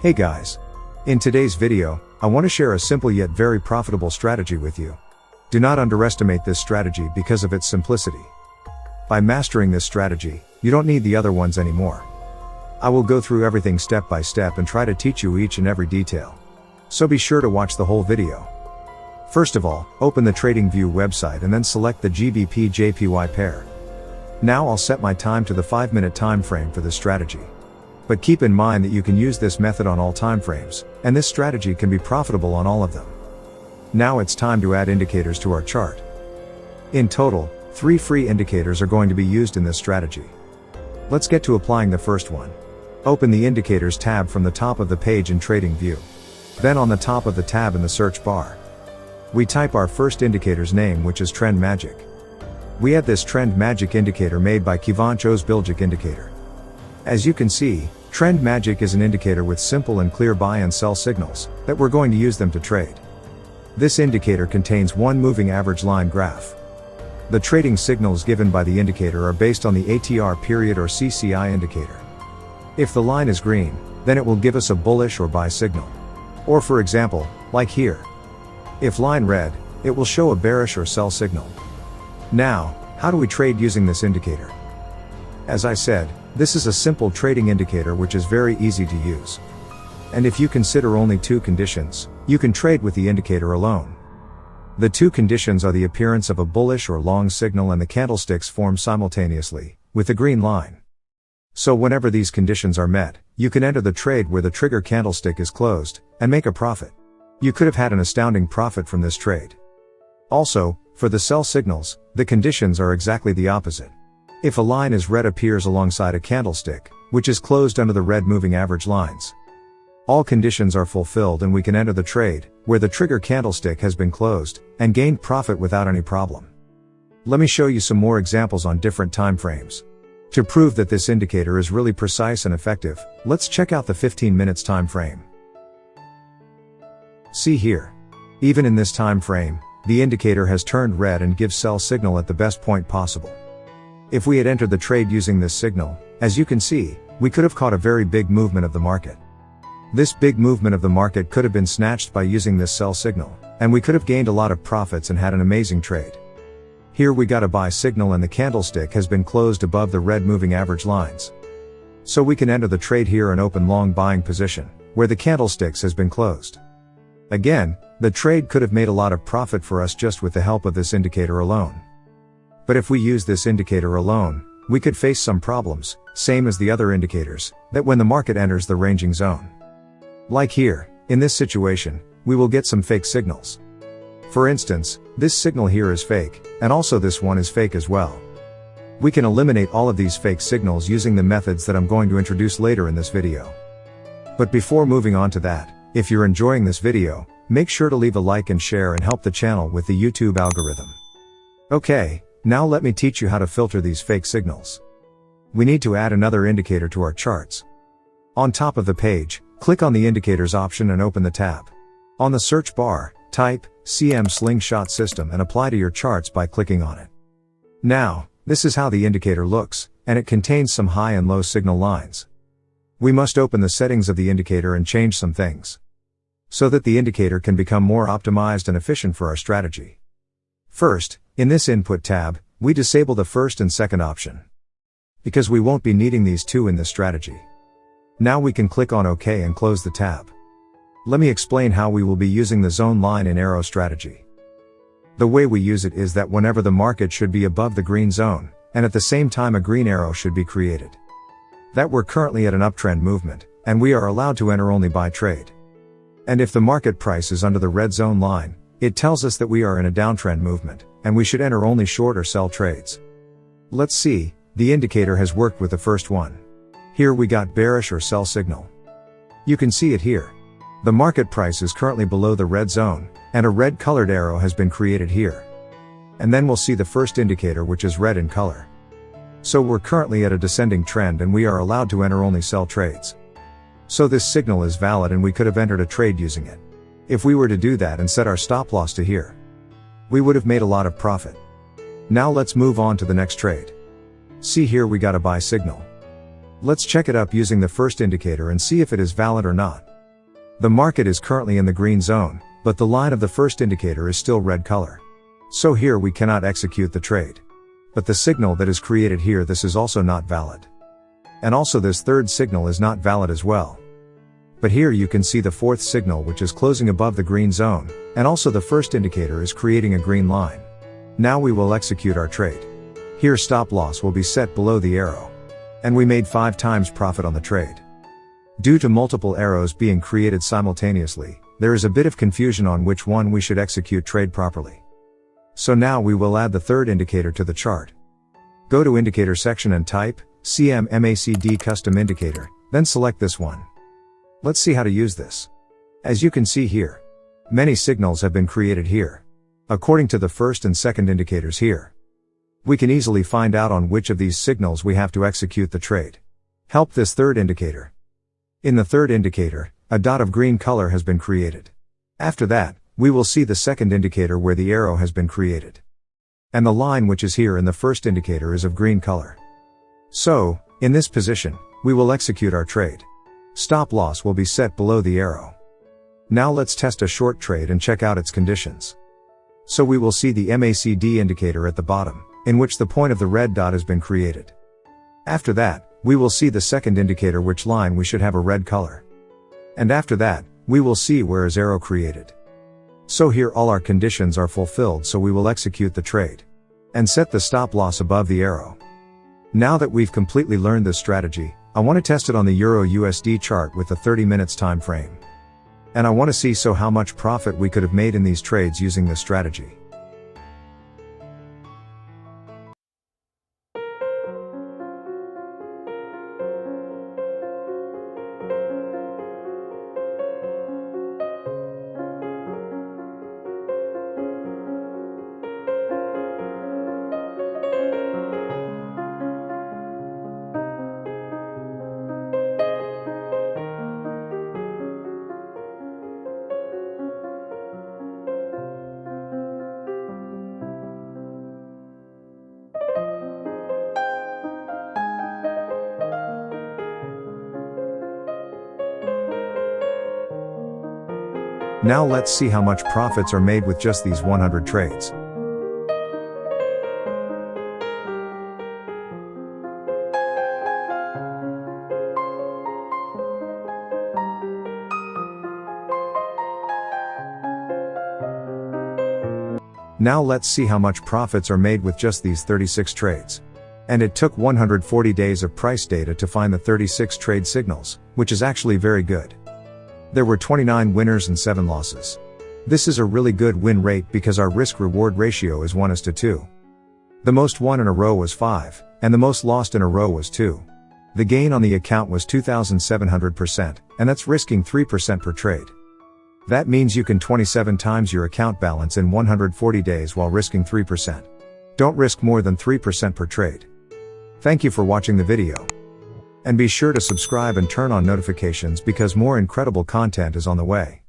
Hey guys! In today's video, I want to share a simple yet very profitable strategy with you. Do not underestimate this strategy because of its simplicity. By mastering this strategy, you don't need the other ones anymore. I will go through everything step by step and try to teach you each and every detail. So be sure to watch the whole video. First of all, open the TradingView website and then select the GBP-JPY pair. Now I'll set my time to the 5-minute time frame for this strategy. But keep in mind that you can use this method on all time frames, and this strategy can be profitable on all of them. Now it's time to add indicators to our chart. In total, 3 free indicators are going to be used in this strategy. Let's get to applying the first one. Open the Indicators tab from the top of the page in TradingView. Then on the top of the tab in the search bar, we type our first indicator's name, which is Trend Magic. We add this Trend Magic indicator made by Kivancho's Bilgic indicator. As you can see, Trend Magic is an indicator with simple and clear buy and sell signals, that we're going to use them to trade. This indicator contains one moving average line graph. The trading signals given by the indicator are based on the ATR period or CCI indicator. If the line is green, then it will give us a bullish or buy signal. Or for example, like here. If line red, it will show a bearish or sell signal. Now, how do we trade using this indicator? As I said, this is a simple trading indicator which is very easy to use. And if you consider only 2 conditions, you can trade with the indicator alone. The 2 conditions are the appearance of a bullish or long signal and the candlesticks form simultaneously, with the green line. So whenever these conditions are met, you can enter the trade where the trigger candlestick is closed, and make a profit. You could have had an astounding profit from this trade. Also, for the sell signals, the conditions are exactly the opposite. If a line is red appears alongside a candlestick, which is closed under the red moving average lines. All conditions are fulfilled and we can enter the trade, where the trigger candlestick has been closed, and gained profit without any problem. Let me show you some more examples on different time frames. To prove that this indicator is really precise and effective, let's check out the 15 minutes time frame. See here. Even in this time frame, the indicator has turned red and gives sell signal at the best point possible. If we had entered the trade using this signal, as you can see, we could have caught a very big movement of the market. This big movement of the market could have been snatched by using this sell signal, and we could have gained a lot of profits and had an amazing trade. Here we got a buy signal and the candlestick has been closed above the red moving average lines. So we can enter the trade here and open long buying position, where the candlesticks has been closed. Again, the trade could have made a lot of profit for us just with the help of this indicator alone. But if we use this indicator alone, we could face some problems, same as the other indicators, that when the market enters the ranging zone. Like here, in this situation, we will get some fake signals. For instance, this signal here is fake, and also this one is fake as well. We can eliminate all of these fake signals using the methods that I'm going to introduce later in this video. But before moving on to that, if you're enjoying this video, make sure to leave a like and share and help the channel with the YouTube algorithm. Okay, now let me teach you how to filter these fake signals. We need to add another indicator to our charts. On top of the page, click on the Indicators option and open the tab. On the search bar, type CM Slingshot System and apply to your charts by clicking on it. Now, this is how the indicator looks, and it contains some high and low signal lines. We must open the settings of the indicator and change some things, so that the indicator can become more optimized and efficient for our strategy. First, in this Input tab, we disable the first and second option, because we won't be needing these 2 in this strategy. Now we can click on OK and close the tab. Let me explain how we will be using the zone line and arrow strategy. The way we use it is that whenever the market should be above the green zone, and at the same time a green arrow should be created. That we're currently at an uptrend movement, and we are allowed to enter only buy trade. And if the market price is under the red zone line, it tells us that we are in a downtrend movement, and we should enter only short or sell trades. Let's see, the indicator has worked with the first one. Here we got bearish or sell signal. You can see it here. The market price is currently below the red zone, and a red colored arrow has been created here. And then we'll see the first indicator, which is red in color. So we're currently at a descending trend and we are allowed to enter only sell trades. So this signal is valid and we could have entered a trade using it. If we were to do that and set our stop loss to here, we would have made a lot of profit. Now let's move on to the next trade. See here we got a buy signal. Let's check it up using the first indicator and see if it is valid or not. The market is currently in the green zone, but the line of the first indicator is still red color. So here we cannot execute the trade. But the signal that is created here, this is also not valid. And also this third signal is not valid as well. But here you can see the fourth signal, which is closing above the green zone, and also the first indicator is creating a green line. Now we will execute our trade. Here stop loss will be set below the arrow. And we made 5 times profit on the trade. Due to multiple arrows being created simultaneously, there is a bit of confusion on which one we should execute trade properly. So now we will add the third indicator to the chart. Go to indicator section and type CMMACD custom indicator, then select this one. Let's see how to use this. As you can see here, many signals have been created here, according to the first and second indicators here. We can easily find out on which of these signals we have to execute the trade. Help this third indicator. In the third indicator, a dot of green color has been created. After that, we will see the second indicator where the arrow has been created. And the line which is here in the first indicator is of green color. So, in this position, we will execute our trade. Stop loss will be set below the arrow. Now let's test a short trade and check out its conditions. So we will see the MACD indicator at the bottom, in which the point of the red dot has been created. After that, we will see the second indicator, which line we should have a red color. And after that, we will see where is arrow created. So here all our conditions are fulfilled, so we will execute the trade. And set the stop loss above the arrow. Now that we've completely learned this strategy, I want to test it on the Euro USD chart with the 30 minutes time frame. And I want to see how much profit we could have made in these trades using this strategy. Now let's see how much profits are made with just these 100 trades. Now let's see how much profits are made with just these 36 trades. And it took 140 days of price data to find the 36 trade signals, which is actually very good. There were 29 winners and 7 losses. This is a really good win rate because our risk-reward ratio is 1:2. The most won in a row was 5, and the most lost in a row was 2. The gain on the account was 2,700%, and that's risking 3% per trade. That means you can 27 times your account balance in 140 days while risking 3%. Don't risk more than 3% per trade. Thank you for watching the video. And be sure to subscribe and turn on notifications because more incredible content is on the way.